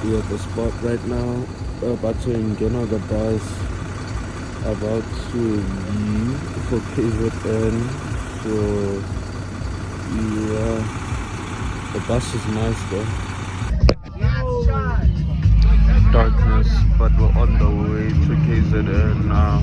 We're at the spot right now. We're about to get on the bus. About to leave for KZN. So yeah, the bus is nice though. Darkness, but we're on the way to KZN now.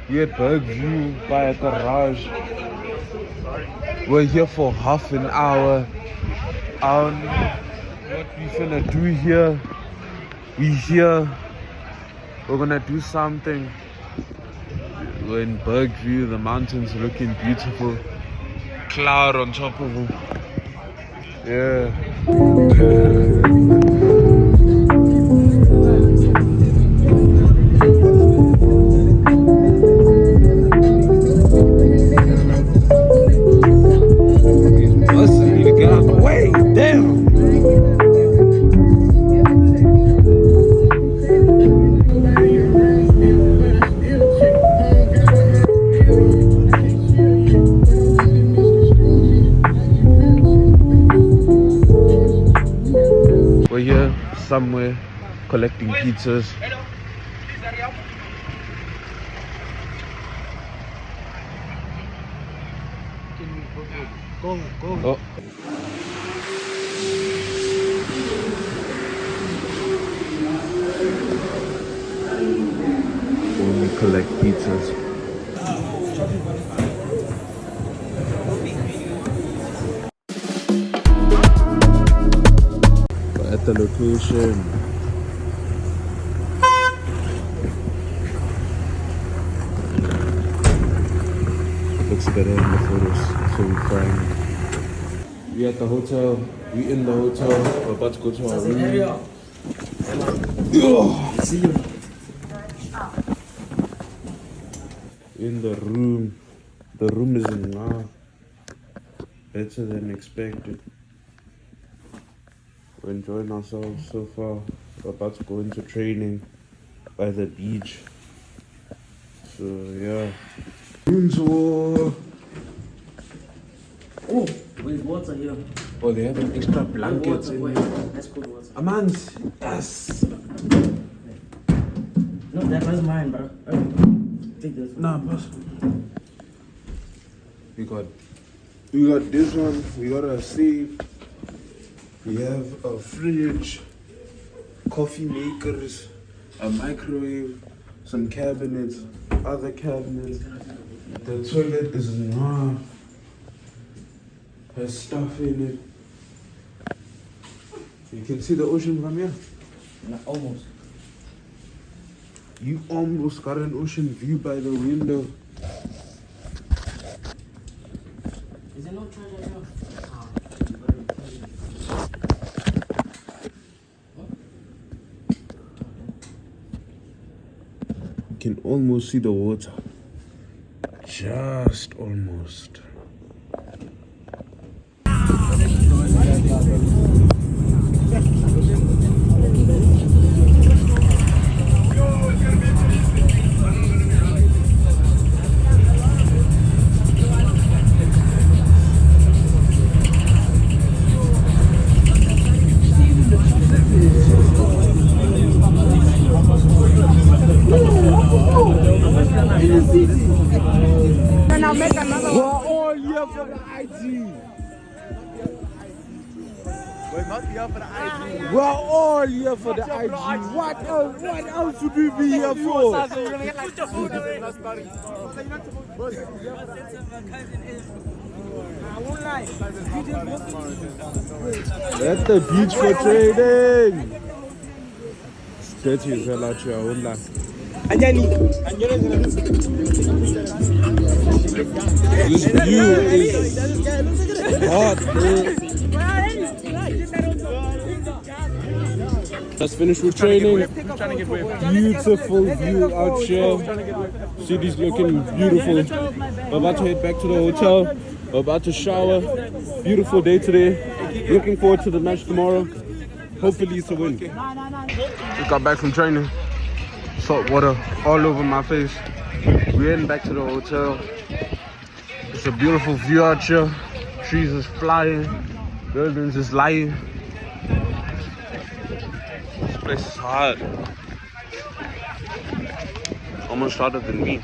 We at Bergview by a garage. We're here for half an hour. What we finna do here? We're gonna do something. We're in Bergview, the mountains looking beautiful. Cloud on top of them. Yeah. We're here somewhere collecting pizzas. Go. Oh. Only collect pizzas. At the location. Looks better in the photos, so we're fine. We at the hotel. We in the hotel. We're about to go to our room. In the room. The room is now better than expected. We're enjoying ourselves so far. We're about to go into training by the beach. So yeah. Room tour. Oh, with water here. Oh, they have an extra blankets in here. That's good water. Amans. Yes. No, that was mine, bro. Take this one. Nah, boss. We got this one. We got a safe. We have a fridge, coffee makers, a microwave, some cabinets, other cabinets. The toilet is not. Has stuff in it. You can see the ocean from here. No, almost. You almost got an ocean view by the window. Is there no treasure here? You can almost see the water. Just almost. And I'll make another one. We're all here for the IG. We must be here for the IG. We're all here for the IG. What else should we be here for? At the beach for trading. dirty as hell out here, I won't lie. This view is hot, bro. Just finished with training. Beautiful view out here. City's looking beautiful. We're about to head back to the hotel. We're about to shower. Beautiful day today. Looking forward to the match tomorrow. Hopefully it's a win. Just got back from training. Salt water all over my face. We're heading back to the hotel. It's a beautiful view out here. Trees is flying. Buildings is lying. This place is hot. Almost hotter than me.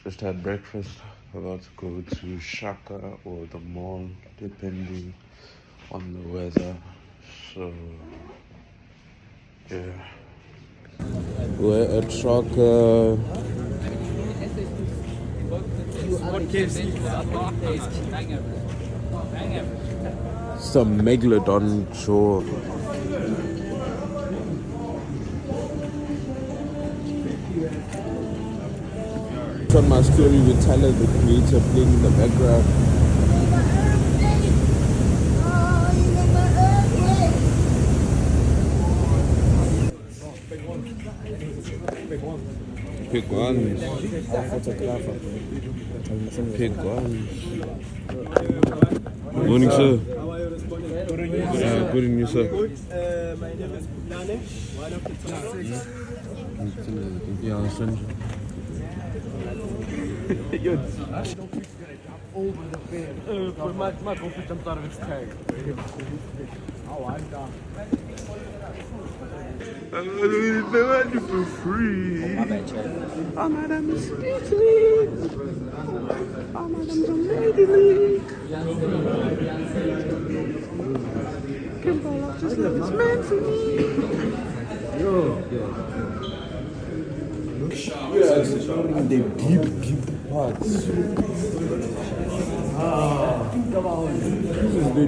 Just had breakfast. About to go to Shaka or the mall, depending on the weather. So, yeah. We're at Shaka. Some megalodon show. On my story with Tyler, the creator, playing in the background. Pick ones. Pick ones. Morning, sir. Good evening, sir. My name is Nane, one of the teachers. Yeah, son. My conflict jumped out of its tag. Oh, I'm done. I don't want you for free. My bad, Chad. Oh, madam is sweet. Oh, madam is amazing. Kimberly just looks meant for me. We are exploring the deep parts. This is the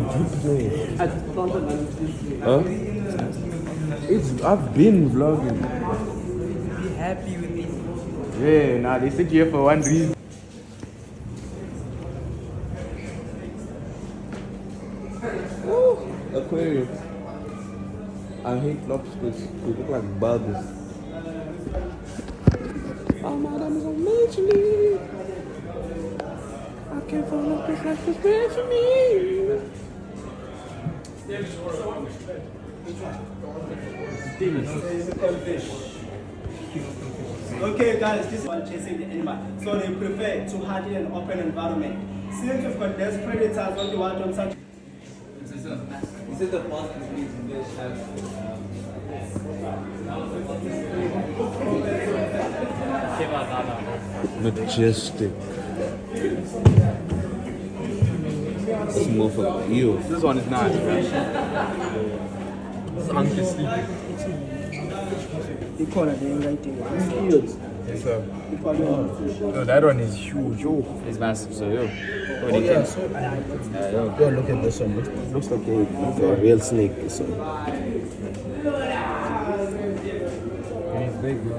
deep zone. Huh? I've been vlogging. Be happy with this. Yeah, nah, they sit here for one reason. Aquarium. I hate lobsters. They look like bugs. Oh, madam is amazing. I can't fall off this like it's bad for me. Okay, guys, this is while chasing the animal. So they prefer to hunt in an open environment. Since we've got less predators, what they want on such. This is the first English Majestic. This motherfucker, ew. This one is nice, man. This is Uncle Sleepy. They call it the writing. Yes, sir. No, that one is huge. Yo. It's massive, so yo. Oh, yeah, so go look at this one. It looks like a real snake. So. He's big, bro.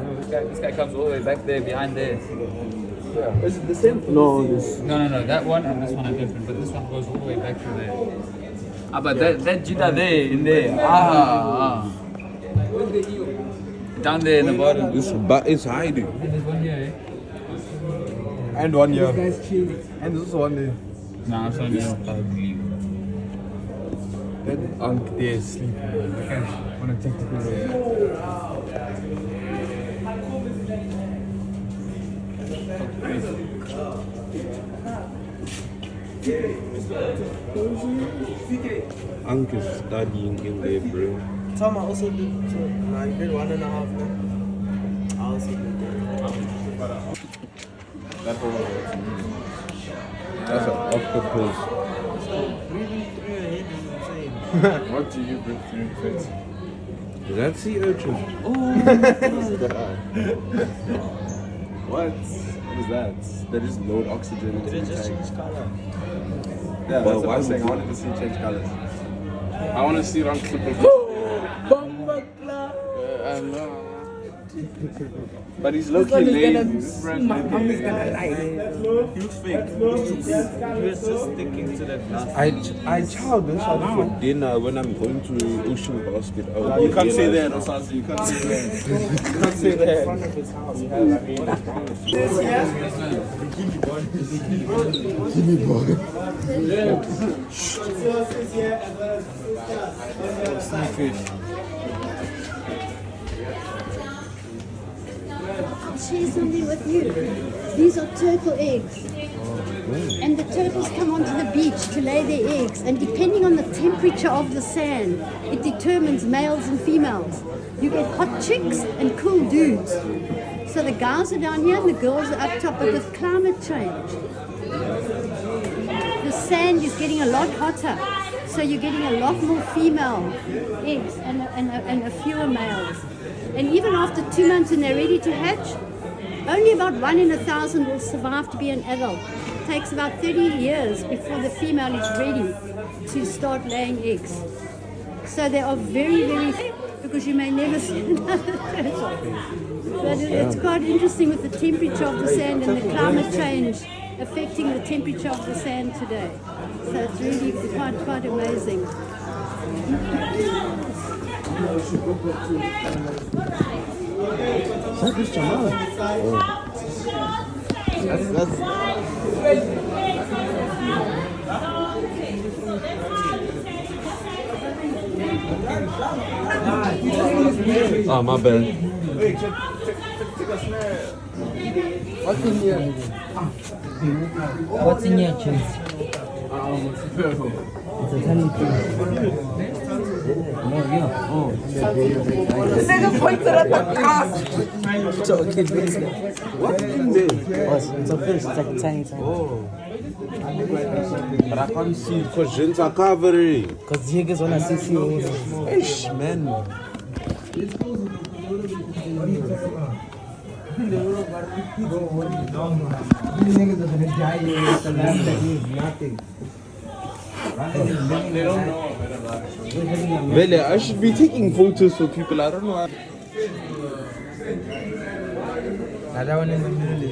This guy comes all the way back there, behind there. Yeah. Is it the same? No, this. No. That one and this one are different, but this one goes all the way back to there. But that cheetah there, in there. Down there in the bottom. It's hiding. There's one here, eh? And one here. And this is one there. Nah, it's only ugly. That Unc there is sleeping. I can't want to take the picture. Unc is studying in there, bro. Tom, I also did. Nah, you did 1.5, man. I also did that. That's an octopus. Breathing through your head is insane. What do you bring through your face? Is that sea urchin? What? What is that? They just load oxygen into the tank. Yeah, that's what I was saying. I wanted to see change colors. I want to see it on Clipper. I know. But he's low-key lazy. My mom is gonna lie. You fake. You were just sticking to that glass. I chow this out for dinner when I'm going to Ocean Basket. You can't say that, Osasi. You can't say that. You can't say that. In front of his house, you have share something with you. These are turtle eggs. And the turtles come onto the beach to lay their eggs, and depending on the temperature of the sand, it determines males and females. You get hot chicks and cool dudes. So the guys are down here and the girls are up top, but with climate change, the sand is getting a lot hotter. So you're getting a lot more female eggs and a fewer males. And even after 2 months when they're ready to hatch, only about 1 in 1,000 will survive to be an adult. It takes about 30 years before the female is ready to start laying eggs. So they are very, very, because you may never see another turtle. But it's quite interesting with the temperature of the sand and the climate change affecting the temperature of the sand today. So it's really quite amazing. Oh, my bad. What's in here? What's in here, Chins? It's a tiny thing. No, yeah. Oh. The nigga pointed at the grass. What's in there? It's a fish. It's like a tiny. Oh. But I can't see because gents are covering. Because the niggas wanna see you. Ish, man. These niggas are gonna die here with the land that means nothing. Really, I should be taking photos for people. I don't know. That one in the middle is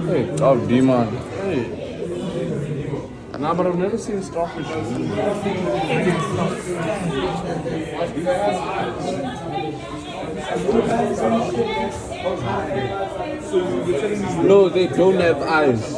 Hey, oh, D-Man. Hey. Nah, but I've never seen starfish. No, they don't have eyes.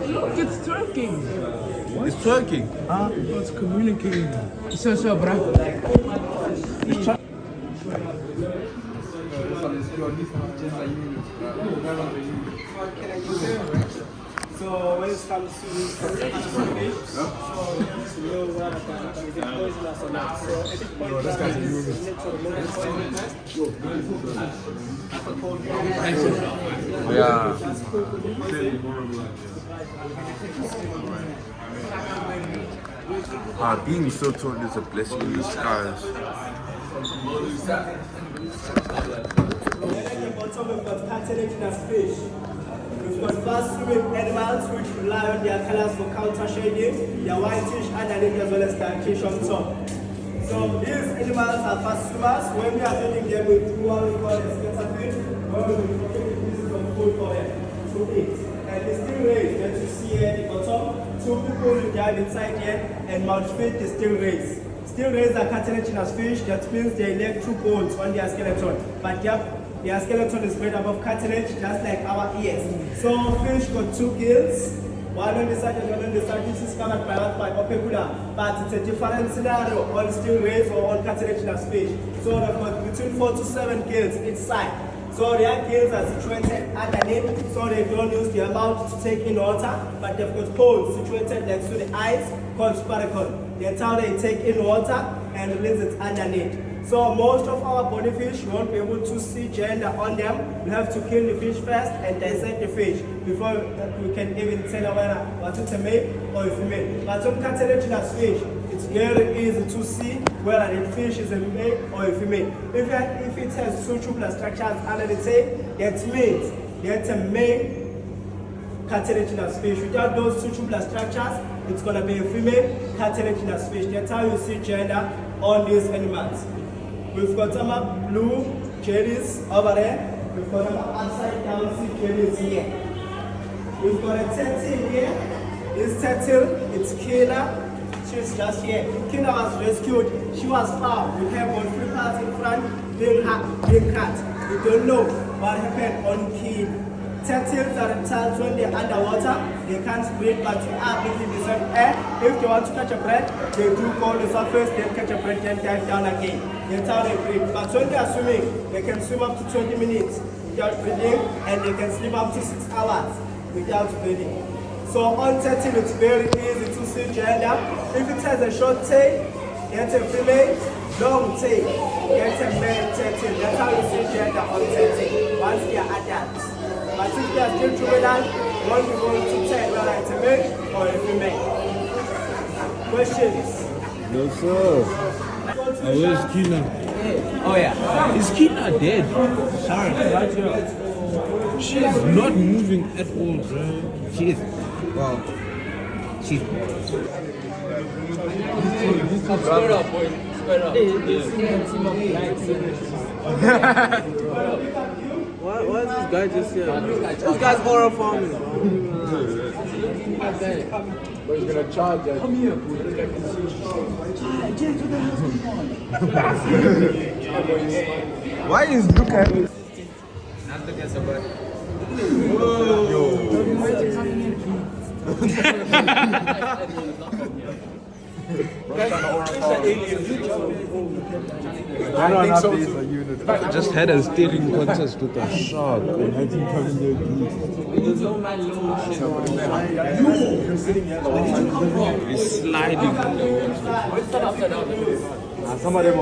Look, it's twerking. It's twerking. It's communicating. So, bro. So when it comes to fish, so you know what is it poisonous or not? So if it's poisonous, you need to remove the poison. Yeah. Being so tall is a blessing in disguise. At the bottom we've got cartilaginous fish. We've got fast-swimming animals which rely on their colors for counter shading, their whitish underneath as well as darkish on top. So these animals are fast swimmers. When we are feeding them, we do what we call a scatterfish, where we take pieces of food for them to eat. And the stingrays that you see here at the bottom, 2 people will dive inside here and mouth-feed the stingrays. Stingrays are cartilaginous fish, that means they lack 2 bones on their skeleton. But their skeleton is made up of cartilage, just like our ears. So fish got 2 gills, one on the side and one on the side. This is covered by opercular, but it's a different scenario on stingrays or on cartilaginous fish. So they've got between 4 to 7 gills each side. So their gills are situated underneath, so they don't use their mouth to take in water, but they've got holes situated next to the eyes called sparacle. That's how they take in water and release it underneath. So most of our bony fish, you won't be able to see gender on them. You have to kill the fish first and dissect the fish before we can even tell whether it's a male or a female. But some cartilaginous fish, it's very easy to see whether the fish is a male or a female. If it has two tubular structures under the tail, that means that's a male cartilaginous fish. Without those two tubular structures, it's going to be a female cartilaginous fish. That's how you see gender on these animals. We've got some blue jellies over there. We've got some upside down sea jellies here. We've got a turtle here. This turtle, it's Kayla. She's just here. Kayla was rescued. She was found with her on three parts in front, being cut. We don't know what happened on Kayla. Turtles are reptiles when they're underwater. They can't breathe, but you are breathing the same air. If they want to catch a breath, they do go on the surface, then catch a breath, then dive down again. That's how they breathe. But when they are swimming, they can swim up to 20 minutes without breathing, and they can sleep up to 6 hours without breathing. So on turtle, it's very easy to see gender. If it has a short tail, that's a female. Long tail, that's a male turtle. That's how you see gender on turtle once they are adults. But if they are still juvenile, one is going to tell whether it's a male or a female. Questions? No, sir. Where's Kina? Oh yeah. Is Kina dead? Sorry, right here. She is not moving at all, bro. She is. Well, she's. Square up, boy. Square up. Why is this guy just here? This guy's horror farming. But he's gonna charge us. Come here. Why is Luca? I just had a steering contest with a shark and I didn't come in there. There's no man little shit. It's sliding. Some of them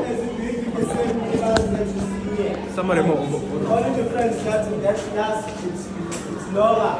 Only the friends that's it's lower.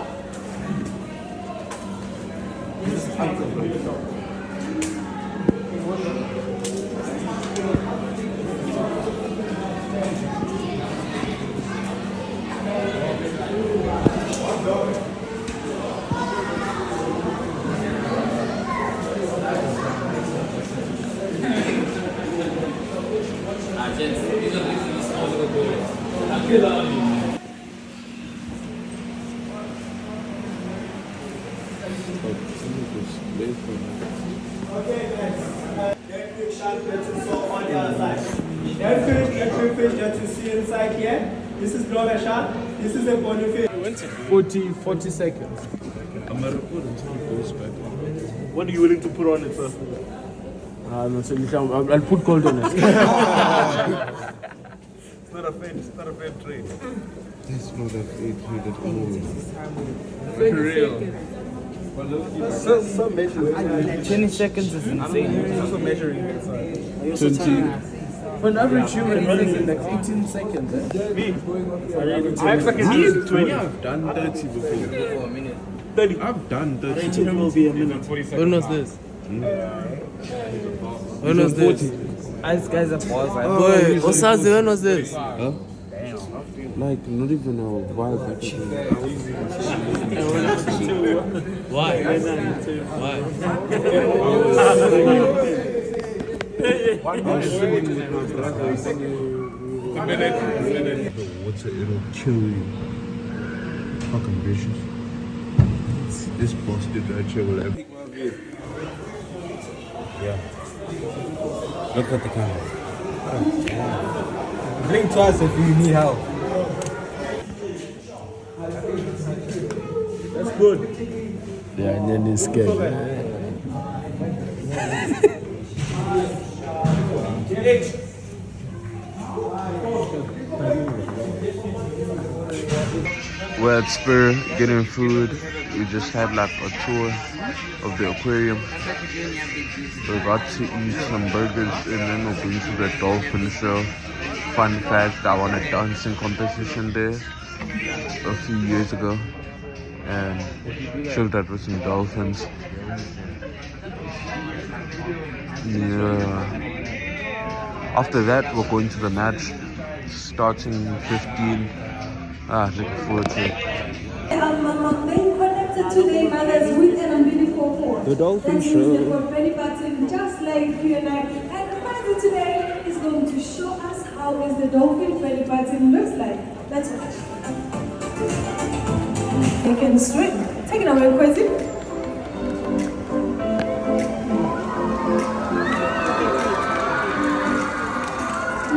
Okay, guys. That big shark that you saw on the other side. That fish that you see inside here, this is not a shark, this is a bony fish. 40 seconds. I'm gonna record until it goes back. What are you willing to put on it, sir? No, so I'll put gold on it. It's not a fair trade. That's not a fake trade at all. For real. Some measuring. 20 seconds is insane. Also measuring inside. 20. For an average human running in like 18 seconds. Me? I have like a 20. I've done 30 before. 30. I've done 30. It will be a minute. When was this? When was this? Guys are paused. Boy, Osazi, when was this? Huh? Like, not even a while back. Why? I was swimming with my brothers. The water, it'll kill you. Fucking vicious. This bastard right here will have. Yeah. Look at the camera. Blink twice if you need help. That's good. Yeah, and then it's scared. we're at Spur getting food. We just had like a tour of the aquarium. We got to eat some burgers and then we're going to the dolphin show. Fun fact, I won a dancing competition there a few years ago and showed that with some dolphins. Yeah. After that, we're going to the match starting 15. Looking forward to it. Being connected today, mothers with an umbilical cord. The dolphin that show. Means the belly button, just like you and I. And the mother today is going to show us how is the dolphin belly button looks like. Let's watch. Take it straight. Take it away, Kwesi.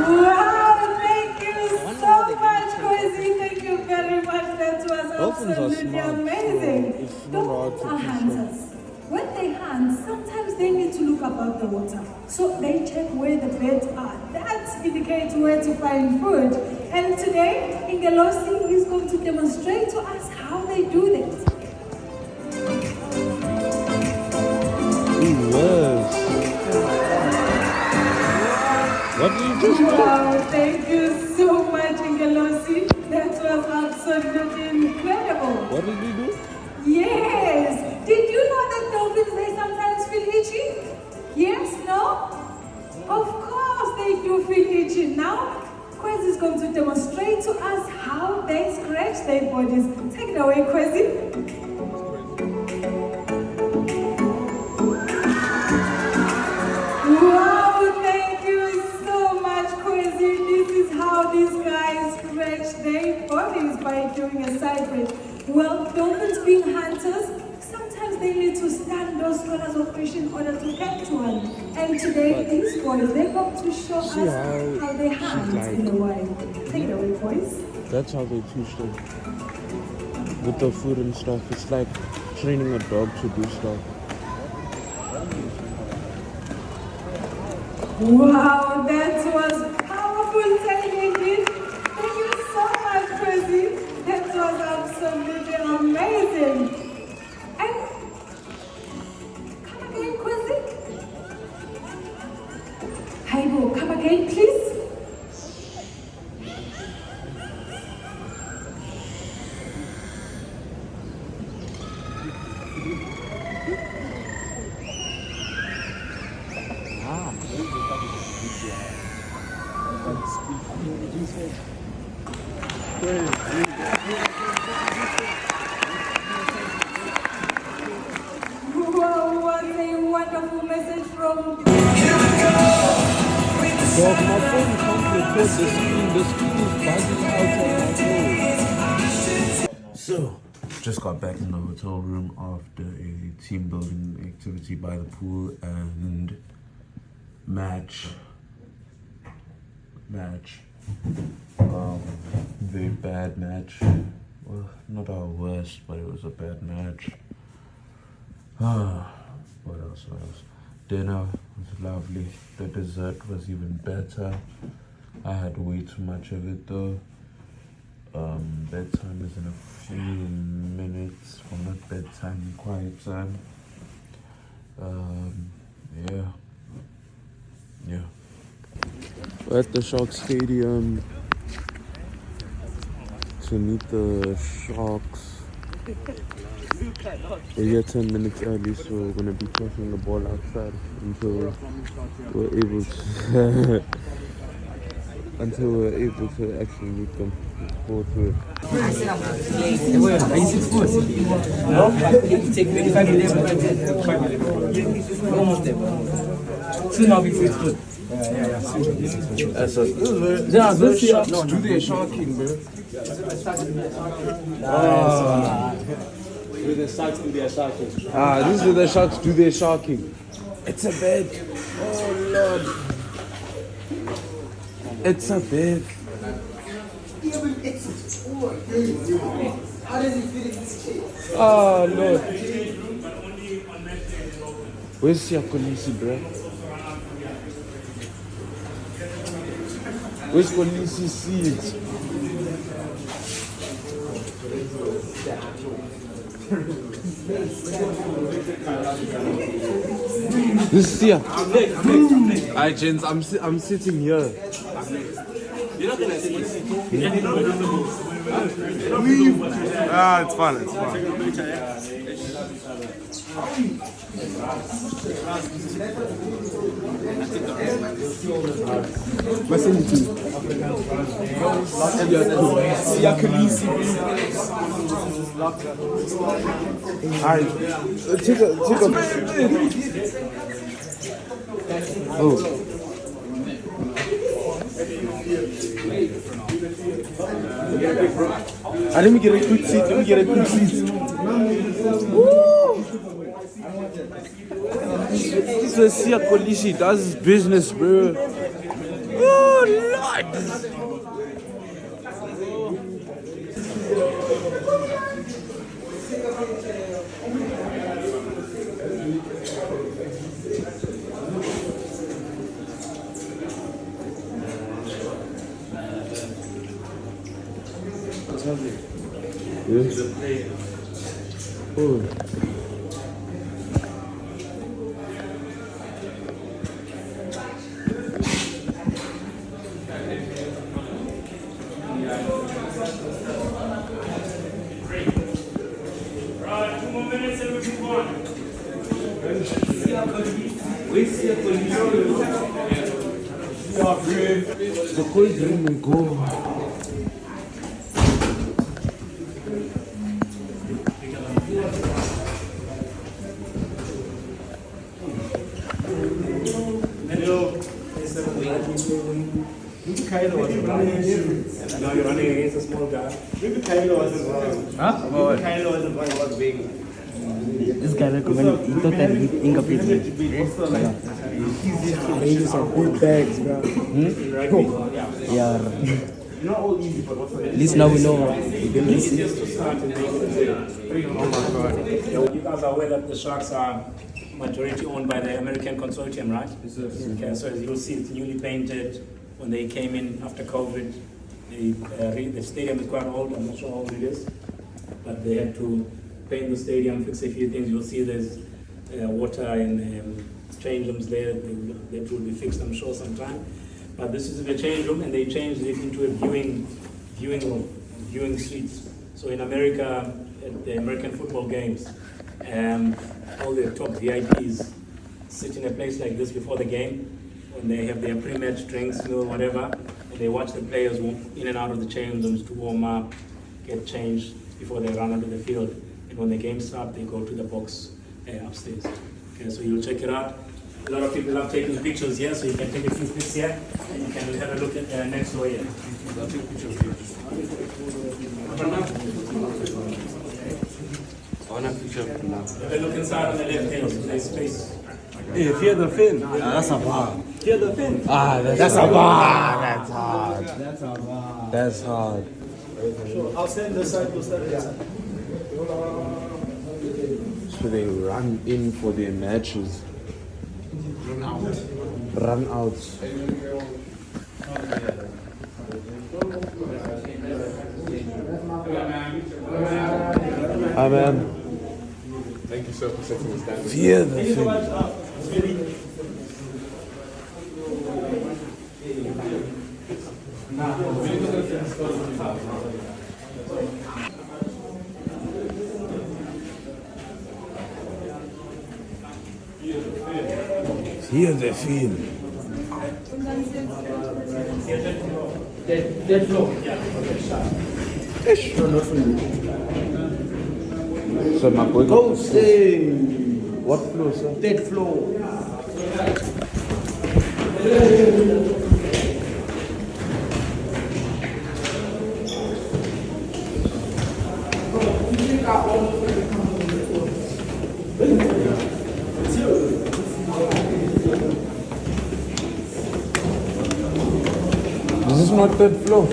Wow, thank you so much, Kwesi. Thank you very much. That was absolutely amazing. Dolphins are hunters. When they hunt, sometimes they need to look above the water. So they check where the birds are. That indicates where to find food. And today, Ingelosi is going to demonstrate to us how they do this. What did you just do? Wow, thank you so much, Ingelosi. That was absolutely incredible. What did you do? Yes. Did you know that dolphins, they sometimes feel itchy? Yes? No? Of course they do feel itchy. Now, Kwesi is going to demonstrate to us how they scratch their bodies. Take it away, Kwesi. Wow, thank you so much, Kwesi. This is how these guys scratch their bodies by doing a side break. Well, dolphins being hunters, sometimes they need to stand those colors of fish in order to catch one. And today, these boys, they're going to show us how they hunt in the wild. Take it away, boys. That's how they teach them. With the food and stuff. It's like training a dog to do stuff. Wow, that was powerful technique. Thank you so much, Kwesi. That was absolutely amazing. And come again, Kwesi. Haibo, come again, please. Wow, what a wonderful message from... Dog, my phone can't record the screen. The screen is buzzing out on my phone. So, just got back in the hotel room after a team building activity by the pool and match. Very bad match. Well, not our worst, but it was a bad match. What else? Dinner was lovely. The dessert was even better. I had way too much of it though. Bedtime is in a few minutes. Well, not bedtime, quiet time. Yeah. We're at the Shark Stadium to meet the Sharks. We're here 10 minutes early, so we're gonna be tossing the ball outside until we're able to actually meet them. Forward to it. Soon I'll be 6 foot. Do their sharking, bro. With the sharks do their sharking. This is where the Sharks do their sharking. It's a bed. Oh Lord. It's a bed. Oh Lord. Where's Siakolisi, bro? Where's Kolisi seeds? This is here. Alright, gents, I'm sitting here. You're not gonna see it. Ah, it's fun. It's fun. Alright, take a. Oh. Let me get a quick seat. This is here, police. That's his business, bro. Oh, Lord. Yes. Oh. Right, 2 more minutes and we'll move on. The cold drink will go. Maybe Kylo was involved. Now you're running against a small guy. Maybe Kylo was involved. Huh? Maybe Kylo was involved. Was big. This guy recommended he thought that he'd ink up his They use some big bags, bro. Yeah. Not all easy, but what's At least now we know. Oh my God. You guys are aware that the Sharks are majority owned by the American consortium, right? Okay, so as you'll see, it's newly painted. When they came in after COVID, the stadium is quite old. I'm not sure how old it is, but they had to paint the stadium, fix a few things. You'll see there's water and change rooms there. That will be fixed, I'm sure, sometime. But this is the change room, and they changed it into a viewing room, viewing suites. So in America, at the American football games, all the top VIPs sit in a place like this before the game, when they have their pre-match drinks, meal, whatever, and they watch the players in and out of the change rooms to warm up, get changed before they run onto the field. And when the game starts, they go to the box upstairs. Okay, so you'll check it out. A lot of people love taking pictures here, so you can take a few pics here, and you can have a look at next door here. I'll take pictures here. Have a look inside on the left hand, so there's space. Hey, fear the fin. That's a bar. Hear the fin. Ah, that's a bar. That's hard. That's hard. Sure, I'll send the side to start this. So they run in for their matches. Run outs. Amen. Thank you, sir, for setting the standard. Fear the thing. Fear the film. Dead floor. So my boy. Go stay. What floor, sir? Dead floor. This is not third floor.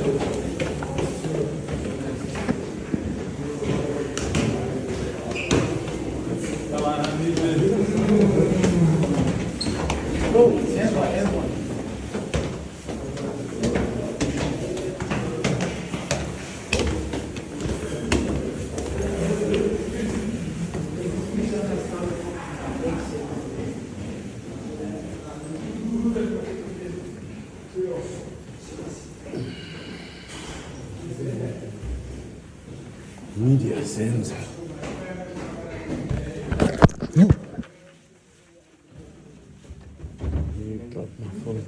Dropped my phone.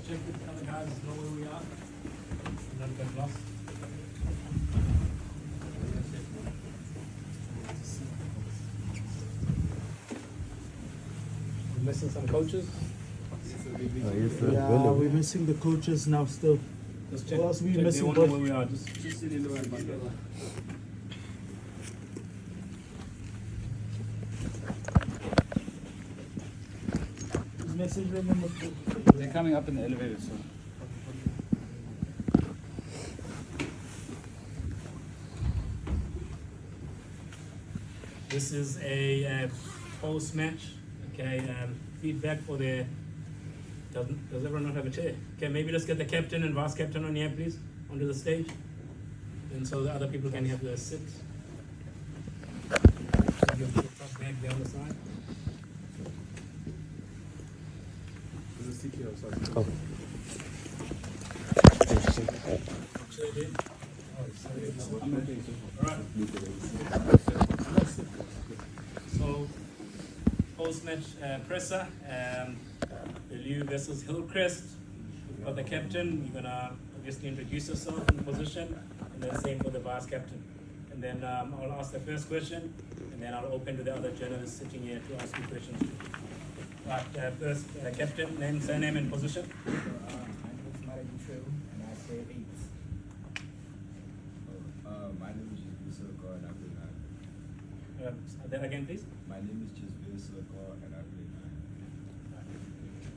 Check with the other guys, know where we are. Not get lost. We're missing some coaches. Yeah, we're missing the coaches now still. Just check. Who else we check missing, they won't know boy? where we are. Just sit in the right back. Message remember. They're coming up in the elevator, so. This is a post match. Okay, feedback for the. Does everyone not have a chair? Okay, maybe let's get the captain and vice captain on here, please, onto the stage, and so the other people can have their sit. Your top bag there on the side. This is CTO, sorry. Oh. Chair there. So, post-match presser, Bellew versus Hillcrest. We've got the captain. You're gonna obviously introduce yourself in the position, and then same for the vice captain. And then I'll ask the first question, and then I'll open to the other journalists sitting here to ask you questions. Right, first captain, name, surname, and position. My name is Maragitro, and I say 8. My name is Jisvir Sokor and I play 9. That again, please. My name is Jisvir Sokor and I play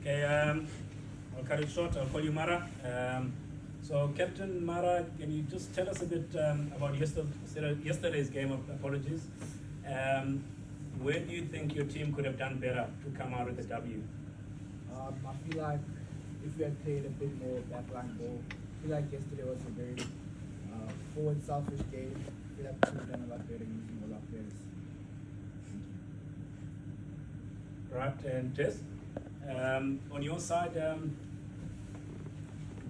9. Okay, I'll cut it short. I'll call you Mara. So, Captain Mara, can you just tell us a bit about yesterday's game? Apologies. Where do you think your team could have done better to come out with a W? I feel like if we had played a bit more backline ball, I feel like yesterday was a very forward, selfish game. I feel like we could have done a lot better using all our players. Right, and Jess, on your side,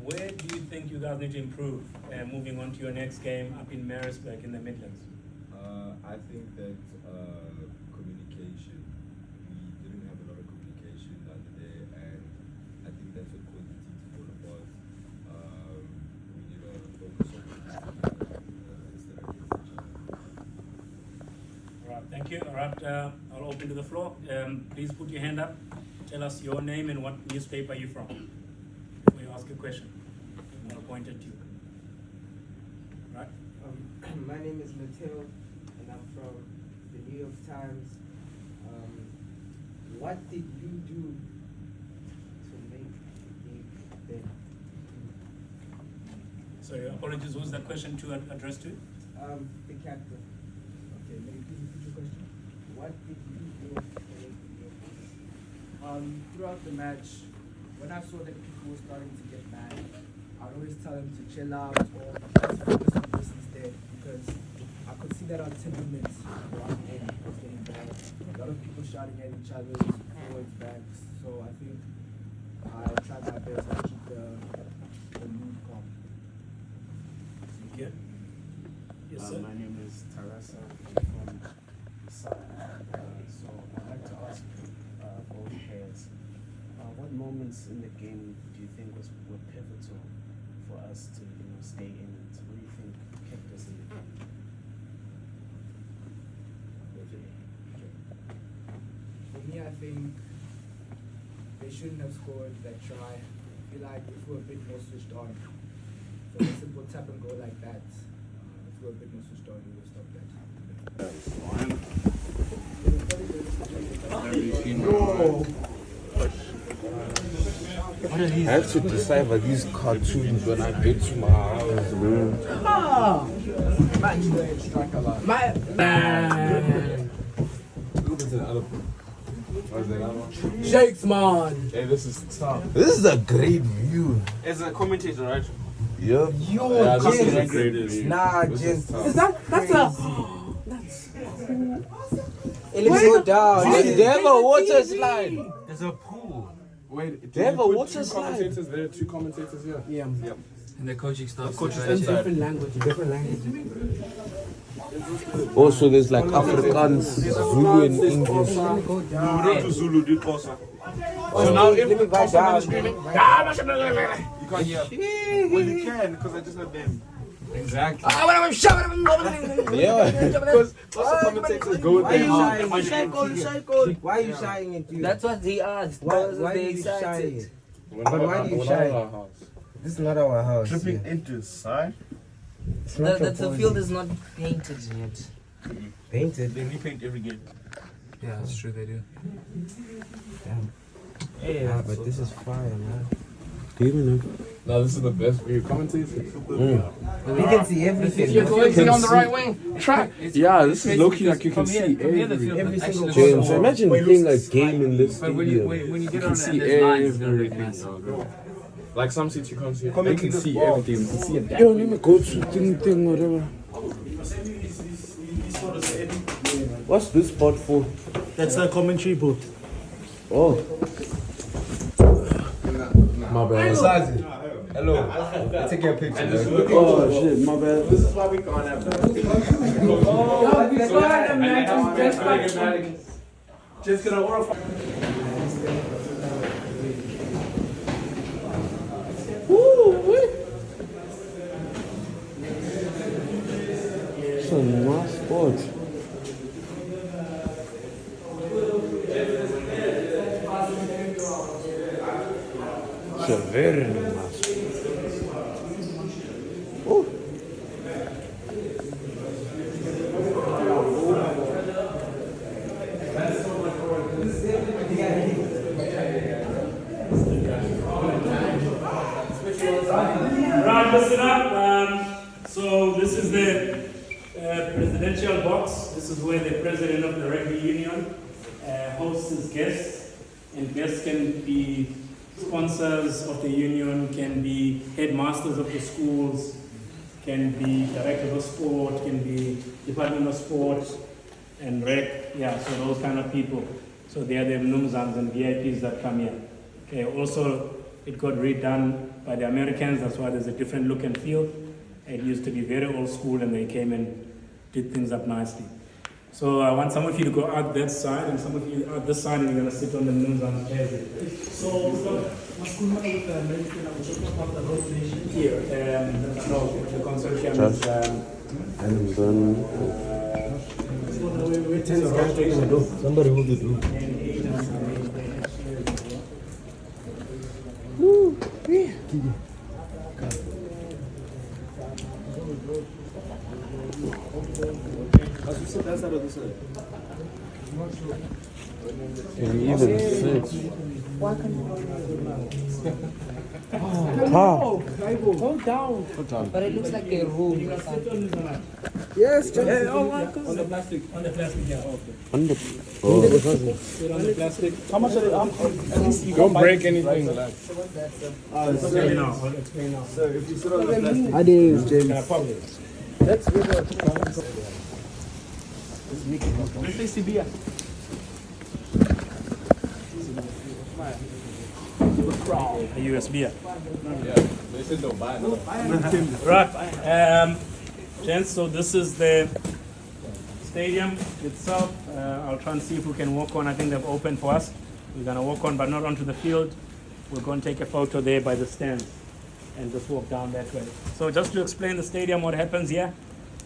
where do you think you guys need to improve moving on to your next game up in Marisburg in the Midlands? I think that communication, we didn't have a lot of communication the other day, and I think that's what caused the team to fall apart. We need to focus on instead of against each other. All right, thank you. All right, I'll open to the floor. Please put your hand up. Tell us your name and what newspaper you're from before you ask a question. I'm going to point at you. Right? My name is Mateo, and I'm from the New York Times. What did you do to make the game better? Sorry, apologies. Who's that question to address to? The captain. Okay, maybe please repeat your question. What did you do to make the game better? Throughout the match, when I saw that people were starting to get mad, I'd always tell them to chill out or let's focus on this instead, because I could see that our temperaments around the end was getting bad. A lot of people shouting at each other's forwards, backs. So I think I tried my best to keep the mood calm. Thank you. Yes, sir. My name is Teresa from South. So I'd like to ask both players, what moments in the game do you think were pivotal for us to stay in it? What do you think kept us in the game? For me, I think they shouldn't have scored that try. I feel like if we were a bit more switched on, for a simple tap and go like that, if we were a bit more switched on, we would have stopped that. I have to decipher these cartoons when I get to my house, man. Look at the other. What is that other one? Shakes, man. Hey, this is tough. This is a great view. As a commentator, right? Yep. Yeah, this is the greatest. Nah, This Jim. is tough. Is that That's a. Hey, let's go down. They have a water slide. There's a pool. Wait, They have a put water two slide. commentators there? Two commentators here? Yeah. And the coaching staff. Different language. Different language. Also, there's like Afrikaans, Zulu, and English. Zulu did also. So now, let me go down. You can't hear. Well, you can, because I just heard them. Exactly. Yeah. Because the commentators go with Why them. are you shy? Why are you shying it? That's what he asked. Why do you shy it? But why do you shy? This is not our house. Tripping into side. The field is not painted yet. Painted? They repaint every game. Yeah, that's true, they do. Yeah, but this is fire, man. Do you even know? No, this is the best view. Commentators. We can see everything. You're going to see on the right wing. Try. Yeah, this is low key like you can see Every single James, goal. imagine playing a game in this But stadium. when you get You on can it see and there's lines, it's gonna look everything. nice. Like some seats you can't see. Come You and can keep see the ball. everything. You can see it. Yo, let me go to thing, whatever. What's this spot for? That's a commentary booth. Oh, My bad. Hello. Take your picture. oh shit, my bad. This is why we can't have that. Just gonna order. It's a nice spot. It's a very nice spot. Oh. Right, listen up. So this is the presidential box. This is where the president of the rugby union hosts his guests, and guests can be sponsors of the union, can be headmasters of the schools, can be directors of sport, can be department of sport and rec. Yeah, so those kind of people. So they are the mnumzans and VIPs that come here. Okay. Also, it got redone by the Americans. That's why there's a different look and feel. It used to be very old school, and they came and did things up nicely. So I want some of you to go out that side, and some of you out this side, and you're going to sit on the mnumzans chairs. So we've got Maskuma with the American, I'm talking about the whole nation here. No, the consortium is... And then... We're 10 guys taking the door. Somebody hold the door. As we sit that side or this side? Can you even sit? Go down. But it looks like a room. Yes, On the plastic, yeah. Okay. On the... Sit on the plastic. How much are they? At least you Don't break anything. I'll explain now. I'll explain now. So if you sit on the plastic. Adios, James. Can I pop it? Let's go to Let's say Sibia. A USB. Yeah. They said don't buy it. Right. Gents, so this is the stadium itself. I'll try and see if we can walk on. I think they've opened for us. We're going to walk on, but not onto the field. We're going to take a photo there by the stands and just walk down that way. So just to explain the stadium, what happens here.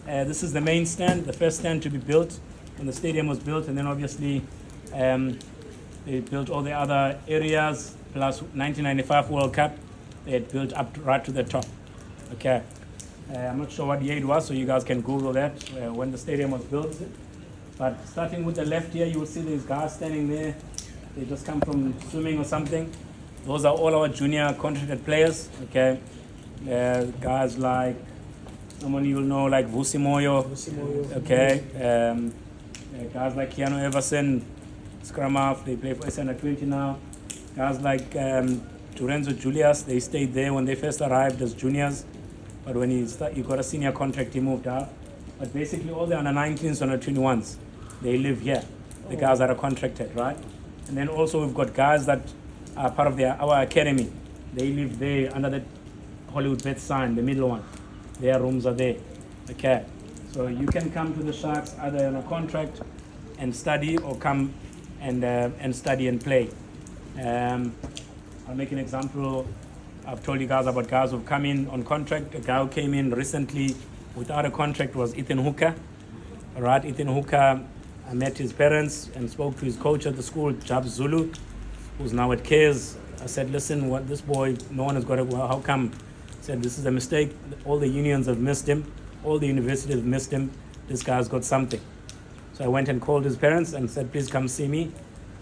This is the main stand, the first stand to be built when the stadium was built, and then obviously they built all the other areas, plus 1995 World Cup, they had built up right to the top. Okay. I'm not sure what year it was, so you guys can Google that when the stadium was built. But starting with the left here, you will see these guys standing there. They just come from swimming or something. Those are all our junior contracted players. Okay, guys like someone you will know like Vusi Moyo. Okay, guys like Keanu Everson, scrum half. They play for SN20 now. Guys like Lorenzo Julius, they stayed there when they first arrived as juniors. But when he got a senior contract, he moved out. But basically, all the under 19s, under 21s, they live here. The guys that are contracted, right? And then also we've got guys that are part of our academy. They live there under the Hollywood Bet sign, the middle one. Their rooms are there. Okay. So you can come to the Sharks either on a contract and study, or come and study and play. I'll make an example. I've told you guys about guys who've come in on contract. A guy who came in recently without a contract was Ethan Hooker. All right, Ethan Hooker, I met his parents and spoke to his coach at the school, Jab Zulu, who's now at KZ. I said, listen, what this boy, no one has got it. Well, how come? He said, this is a mistake. All the unions have missed him. All the universities have missed him. This guy's got something. So I went and called his parents and said, please come see me.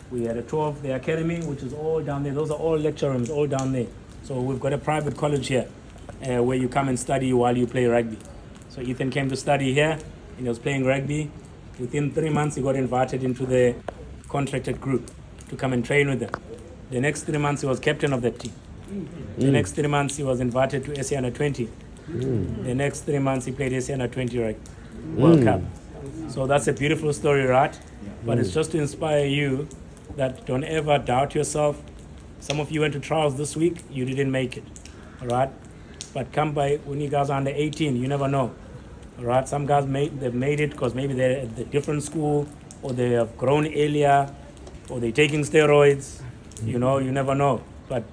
We had a tour of the academy, which is all down there. Those are all lecture rooms, all down there. So we've got a private college here where you come and study while you play rugby. So Ethan came to study here, and he was playing rugby. Within 3 months, he got invited into the contracted group to come and train with them. The next 3 months, he was captain of that team. The next 3 months, he was invited to SA Under 20. The next 3 months, he played SA Under 20 rugby World Cup. So that's a beautiful story, right? But it's just to inspire you that don't ever doubt yourself. Some of you went to trials this week, you didn't make it, all right? But come by when you guys are under 18, you never know, all right? Some guys they've made it because maybe they're at a different school, or they have grown earlier, or they're taking steroids, you know, you never know. But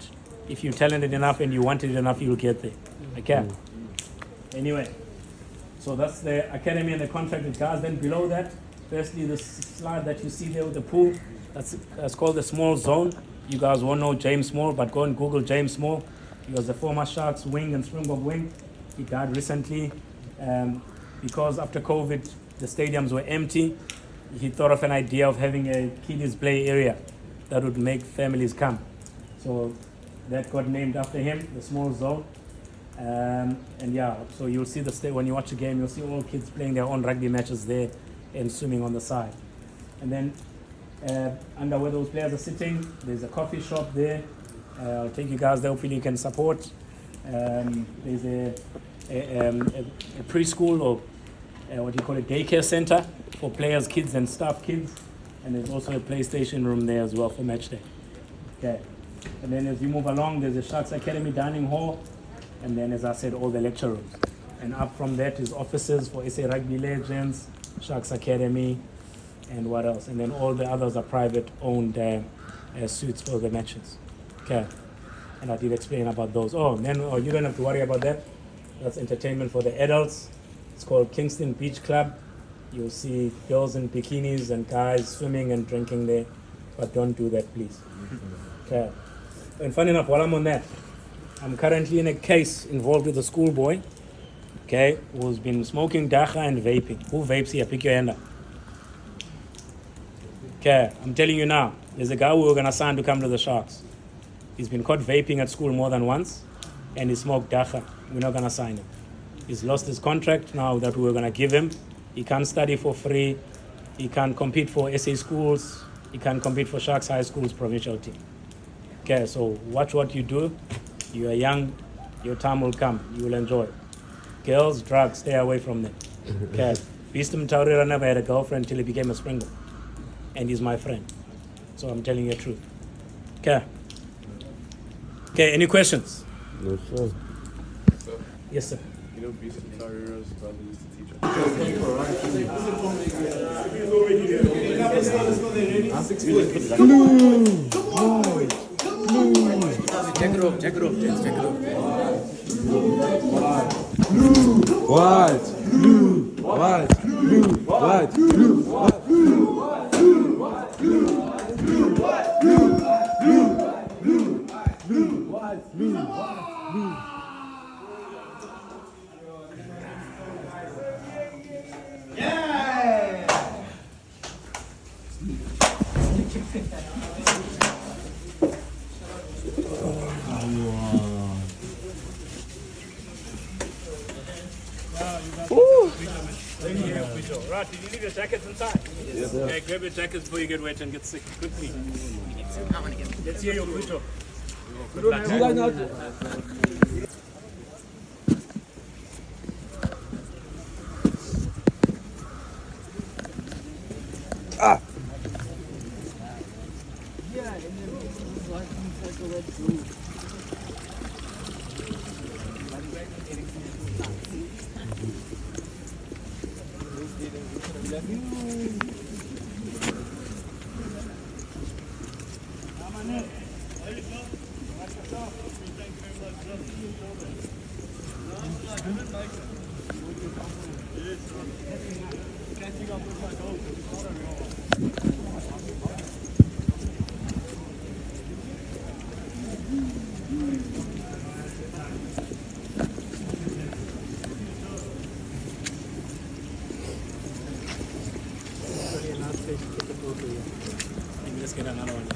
if you're talented enough and you want it enough, you'll get there, okay? Anyway, so that's the academy and the contracted guys. Then below that, firstly, the slide that you see there with the pool, that's called the small zone. You guys won't know James Small, but go and Google James Small. He was the former Sharks wing and Springbok wing. He died recently because after COVID, the stadiums were empty. He thought of an idea of having a kiddies play area that would make families come. So that got named after him, the small zone. And yeah, so you'll see when you watch the game, you'll see all kids playing their own rugby matches there and swimming on the side. And then under where those players are sitting, there's a coffee shop there. I'll take you guys there, hopefully you can support. There's a preschool, or what do you call it, daycare center for players, kids and staff kids. And there's also a PlayStation room there as well for match day. Okay. And then as you move along, there's a Sharks Academy dining hall. And then, as I said, all the lecture rooms. And up from that is offices for SA Rugby Legends, Sharks Academy, and what else? And then all the others are private-owned suites for the matches. Okay. And I did explain about those. You don't have to worry about that. That's entertainment for the adults. It's called Kingston Beach Club. You'll see girls in bikinis and guys swimming and drinking there. But don't do that, please. Okay. And funny enough, while I'm on that, I'm currently in a case involved with a schoolboy, okay, who's been smoking dacha and vaping. Who vapes here? Pick your hand up. Okay, I'm telling you now, there's a guy who we're going to sign to come to the Sharks. He's been caught vaping at school more than once, and he smoked dacha. We're not going to sign him. He's lost his contract now that we're going to give him. He can't study for free. He can't compete for SA schools. He can't compete for Sharks High School's provincial team. Okay, so watch what you do. You are young, your time will come, you will enjoy. Girls, drugs, stay away from them. Okay. Beastum Taurira never had a girlfriend until he became a Springbok. And he's my friend. So I'm telling you the truth. Okay. Okay, any questions? No, sir. Yes, sir. You know, Beastum Taurira's brother used to teach us. Check it off, gents, check it off. White, blue, white, blue, white, blue, white, blue, white, blue, white, blue, white, blue, white, blue, white, blue, white, blue. Right, did you leave your jackets inside? Yes, sir. Okay, grab your jackets before you get wet and get sick quickly. Let's hear your puto. Good luck. Ah! Yeah, and then like you tackle that dude. Let's get another one.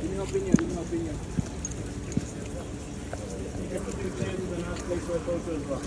Give me your opinion, give me your opinion. You can put the chairs in the nice place for a photo as well.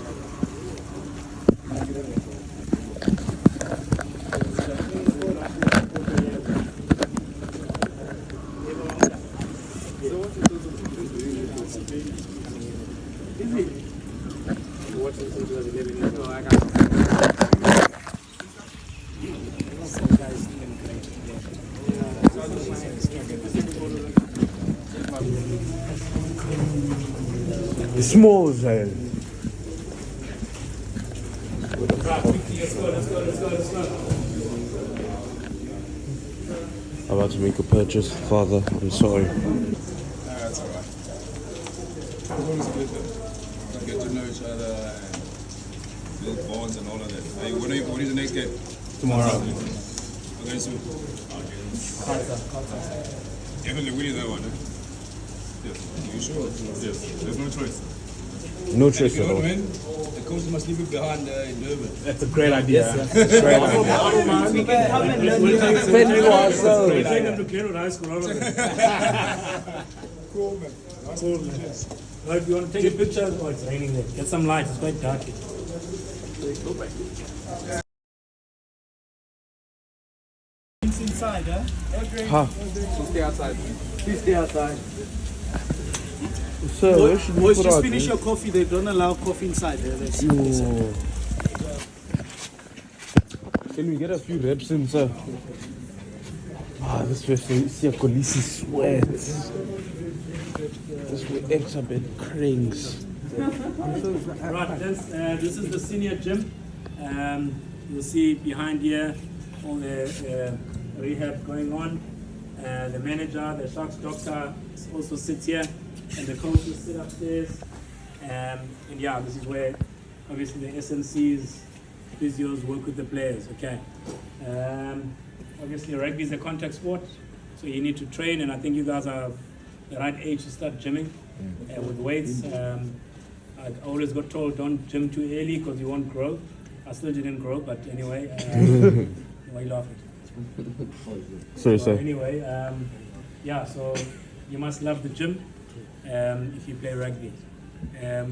Small Zane. I'm about to make a purchase, Father. I'm sorry. That's alright. It's always good to get to know each other and build bonds and all of that. Hey, when is the next game? Tomorrow. Okay, so. Definitely winning that one, eh? Yes. You sure? Yes. There's no choice. No choice If you at don't all. win, the coach must leave it behind in Durban. That's a great idea. Great idea. Spend for ourselves. Take them to Clearwood High School, all of them. Cool, man. Cool, man. Well, if you want to take a picture, oh, it's raining there. Get some light, it's quite dark here. Inside, huh? Huh? So stay outside. Please stay outside. Sir, where should we Boys, put just our finish your coffee. They don't allow coffee inside. Can we get a few reps in, sir? Ah, this way, see a Kolisi sweat. This way, eggs up in cranks. Right, this is the senior gym. You'll see behind here all the rehab going on. The manager, the Sharks doctor also sits here, and the coaches sit upstairs. And yeah, this is where obviously the SNCs, physios work with the players. Okay. Obviously, rugby is a contact sport, so you need to train, and I think you guys are the right age to start gymming with weights. I always got told don't gym too early because you won't grow. I still didn't grow, but anyway, why are you laughing? Sorry, So sir. anyway, yeah, so you must love the gym if you play rugby.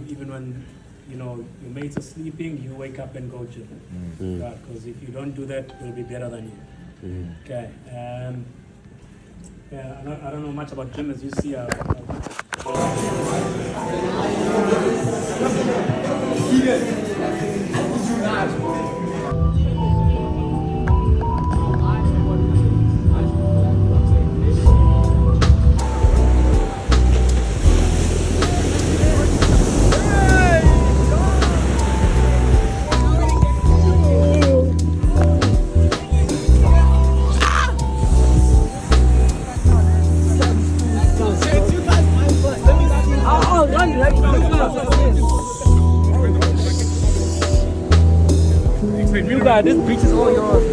Even when your mates are sleeping, you wake up and go gym. Right? Because if you don't do that, you'll be better than you. Okay. Yeah, I don't know much about gym, as you see. You guys, this beach is all yours.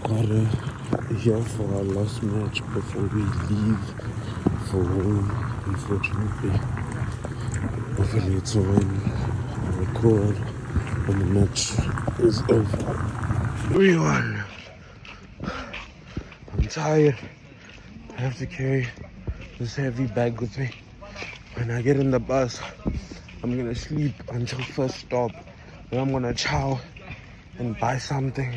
Gotta here for our last match before we leave for home, unfortunately. Hopefully it's a win. I record when the match is over. We won. I'm tired. I have to carry this heavy bag with me. When I get in the bus, I'm gonna sleep until first stop. Then I'm gonna chow and buy something.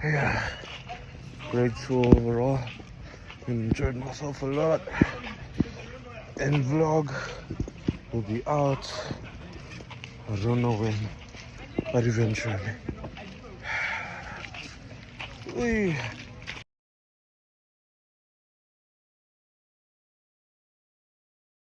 Yeah, great tour overall. Enjoyed myself a lot. And vlog will be out. I don't know when, but eventually. Whee.